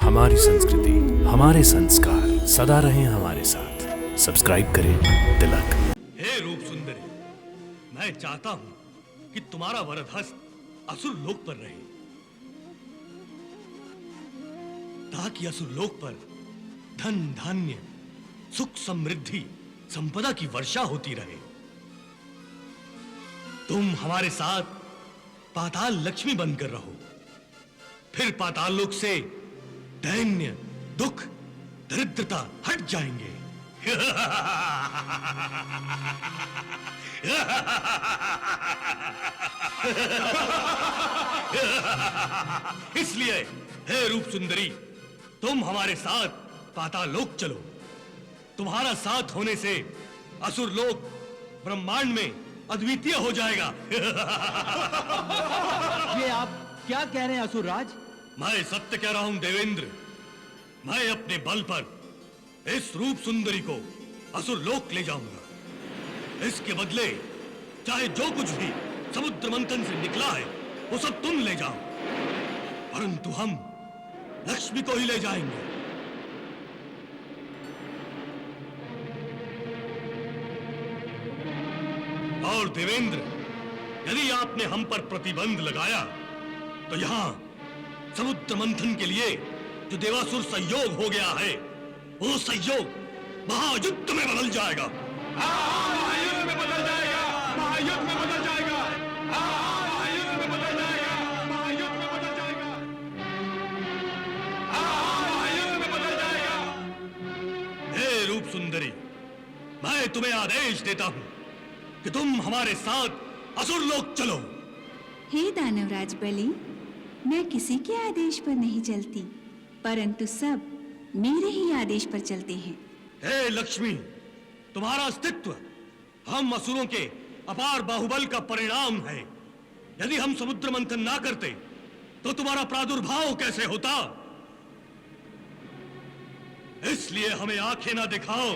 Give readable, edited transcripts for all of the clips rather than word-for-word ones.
हमारी संस्कृति, हमारे संस्कार सदा रहें हमारे साथ। सब्सक्राइब करें तिलक। हे रूप सुंदरी, मैं चाहता हूं कि तुम्हारा वरद हस्त असुर लोक पर रहे, ताकि असुर लोक पर धन धान्य सुख समृद्धि संपदा की वर्षा होती रहे। तुम हमारे साथ पाताल लक्ष्मी बनकर रहो, फिर पाताल लोक से दैन्य दुख दरिद्रता हट जाएंगे। इसलिए हे रूप सुंदरी, तुम हमारे साथ पाताल लोक चलो। तुम्हारा साथ होने से असुर लोक ब्रह्मांड में अद्वितीय हो जाएगा। ये आप क्या कह रहे हैं असुरराज? मैं सत्य कह रहा हूं देवेंद्र। मैं अपने बल पर इस रूप सुंदरी को असुर लोक ले जाऊंगा। इसके बदले चाहे जो कुछ भी समुद्र मंथन से निकला है वो सब तुम ले जाओ, परंतु हम लक्ष्मी को ही ले जाएंगे। और देवेंद्र, यदि आपने हम पर प्रतिबंध लगाया तो यहां समुद्र मंथन के लिए जो देवासुर संयोग हो गया है वो संयोग महायुद्ध में बदल जाएगा। महायुद्ध में बदल जाएगा, महायुद्ध में बदल जाएगा, महायुद्ध में बदल जाएगा, महायुद्ध में बदल जाएगा, महायुद्ध में बदल जाएगा। हे रूप सुंदरी, मैं तुम्हें आदेश देता हूं कि तुम हमारे साथ असुर लोक चलो। हे दानवराज बलि, मैं किसी के आदेश पर नहीं चलती, परंतु सब मेरे ही आदेश पर चलते हैं। हे लक्ष्मी, तुम्हारा अस्तित्व हम असुरों के अपार बाहुबल का परिणाम है। यदि हम समुद्र मंथन ना करते तो तुम्हारा प्रादुर्भाव कैसे होता? इसलिए हमें आंखें ना दिखाओ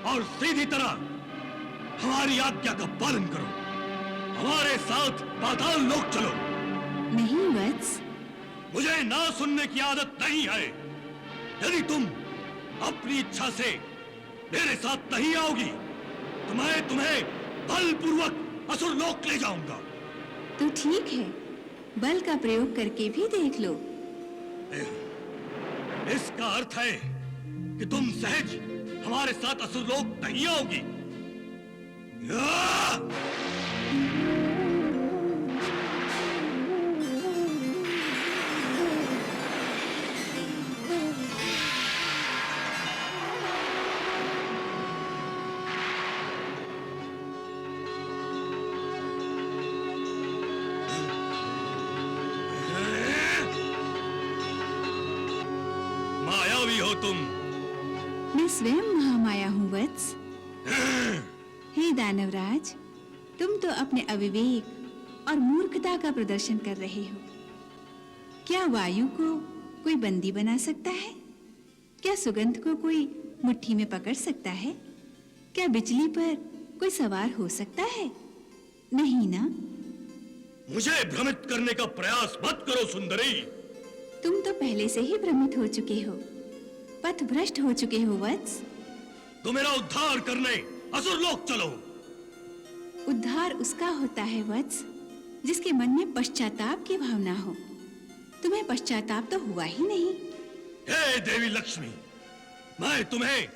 और सीधी तरह हमारी आज्ञा का पालन करो। हमारे साथ पाताल लोक चलो। नहीं वत्स, मुझे ना सुनने की आदत नहीं है। यदि तुम अपनी इच्छा से मेरे साथ नहीं आओगी तो मैं तुम्हें बलपूर्वक असुर लोक ले जाऊंगा। तो ठीक है, बल का प्रयोग करके भी देख लो। इसका अर्थ है कि तुम सहज हमारे साथ असुर लोक नहीं आओगी। मायावी हो तुम। मैं स्वयं महामाया हूँ वत्स। हे दानवराज, तुम तो अपने अविवेक और मूर्खता का प्रदर्शन कर रहे हो। क्या वायु को कोई बंदी बना सकता है? क्या सुगंध को कोई मुट्ठी में पकड़ सकता है? क्या बिजली पर कोई सवार हो सकता है? नहीं ना। मुझे भ्रमित करने का प्रयास मत करो सुंदरी। तुम तो पहले से ही भ्रमित हो चुके हो, पथभ्रष्ट हो चुके हो वत्स। तो मेरा उद्धार करने असुर लोक चलो। उद्धार उसका होता है वत्स जिसके मन में पश्चाताप की भावना हो। तुम्हें पश्चाताप तो हुआ ही नहीं। हे देवी लक्ष्मी, मैं तुम्हें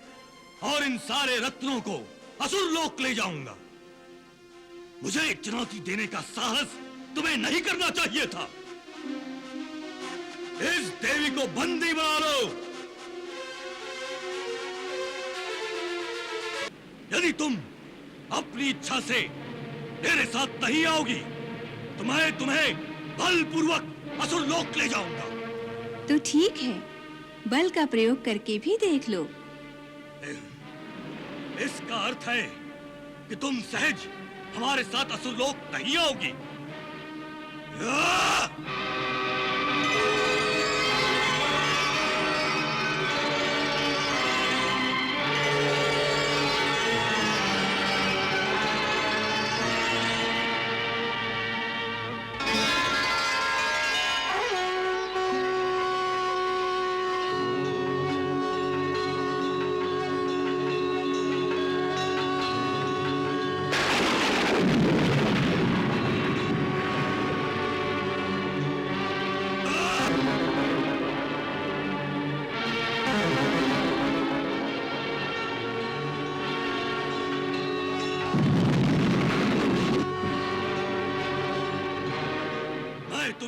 और इन सारे रत्नों को असुर लोक ले जाऊंगा। मुझे एक चुनौती देने का साहस तुम्हें नहीं करना चाहिए था। इस देवी को बंदी बना लो। यदि तुम अपनी इच्छा से मेरे साथ नहीं आओगी तो मैं तुम्हें बलपूर्वक असुर लोक ले जाऊंगा। तो ठीक है, बल का प्रयोग करके भी देख लो। इसका अर्थ है कि तुम सहज हमारे साथ असुर लोक नहीं आओगी।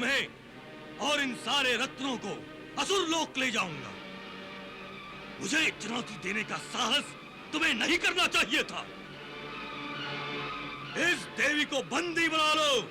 तुम्हें और इन सारे रत्नों को असुर लोक ले जाऊंगा। मुझे चुनौती देने का साहस तुम्हें नहीं करना चाहिए था। इस देवी को बंदी बना लो।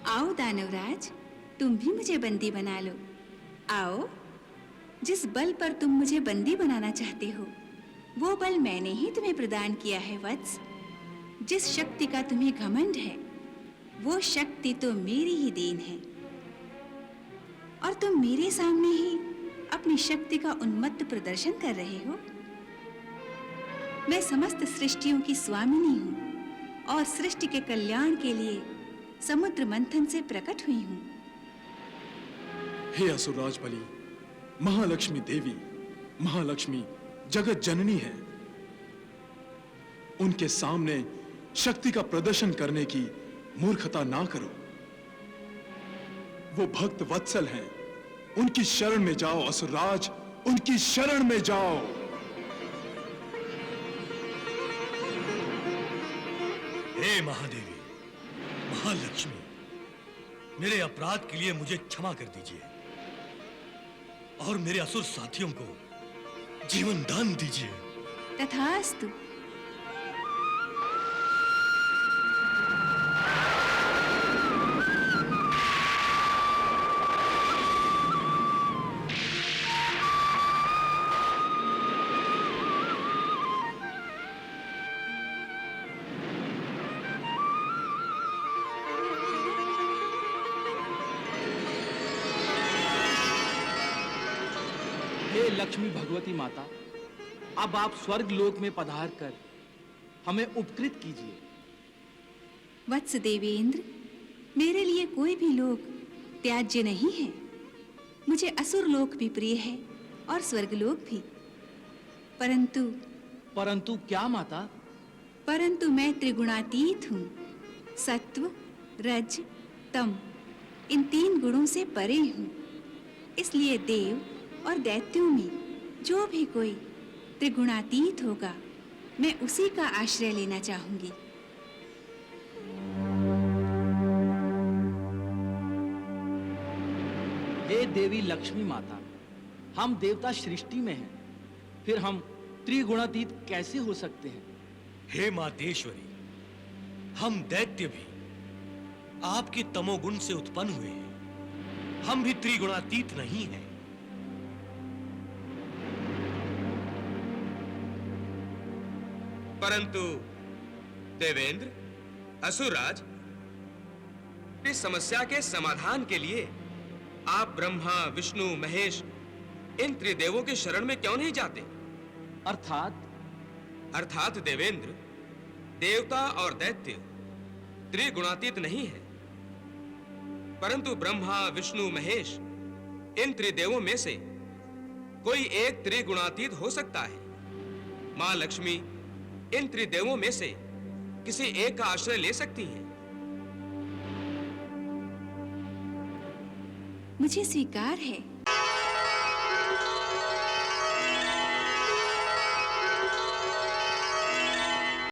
आओ दानवराज, तुम भी मुझे बंदी बना लो। आओ, जिस बल पर तुम मुझे बंदी बनाना चाहते हो, वो बल मैंने ही तुम्हें प्रदान किया है वत्स। जिस शक्ति का तुम्हें घमंड है, वो शक्ति तो मेरी ही देन है, और तुम मेरे सामने ही अपनी शक्ति का उन्मत्त प्रदर्शन कर रहे हो। मैं समस्त सृष्टियों की स्वामिनी हूँ और सृष्टि के कल्याण के लिए समुद्र मंथन से प्रकट हुई हूँ। हे असुरराज बलि, महालक्ष्मी देवी, महालक्ष्मी जगत जननी है। उनके सामने शक्ति का प्रदर्शन करने की मूर्खता ना करो। वो भक्त वत्सल हैं, उनकी शरण में जाओ असुरराज, उनकी शरण में जाओ। हे महादेवी, महालक्ष्मी, मेरे अपराध के लिए मुझे क्षमा कर दीजिए और मेरे असुर साथियों को जीवन दान दीजिए। तथास्तु। हे लक्ष्मी भगवती माता, अब आप स्वर्ग लोक में पधार कर हमें उपकृत कीजिए। वत्स देवेंद्र, मेरे लिए कोई भी लोक त्याज्य नहीं है। मुझे असुर लोक भी प्रिय है और स्वर्ग लोक भी। परंतु क्या माता? परंतु मैं त्रिगुणातीत हूँ। सत्व, रज, तम, इन 3 गुणों से परे हूँ। इसलिए देव और दैत्यों में जो भी कोई त्रिगुणातीत होगा, मैं उसी का आश्रय लेना चाहूंगी। हे देवी लक्ष्मी माता, हम देवता सृष्टि में हैं, फिर हम त्रिगुणातीत कैसे हो सकते हैं? हे मातेश्वरी, हम दैत्य भी आपके तमोगुण से उत्पन्न हुए हैं। हम भी त्रिगुणातीत नहीं हैं। परंतु देवेंद्र, असुरराज, इस समस्या के समाधान के लिए आप ब्रह्मा, विष्णु, महेश, इन त्रिदेवों के शरण में क्यों नहीं जाते? अर्थात देवेंद्र, देवता और दैत्य त्रिगुणातीत नहीं है, परंतु ब्रह्मा, विष्णु, महेश, इन त्रिदेवों में से कोई एक त्रिगुणातीत हो सकता है। मां लक्ष्मी इन त्रिदेवों में से किसी एक का आश्रय ले सकती हैं। मुझे स्वीकार है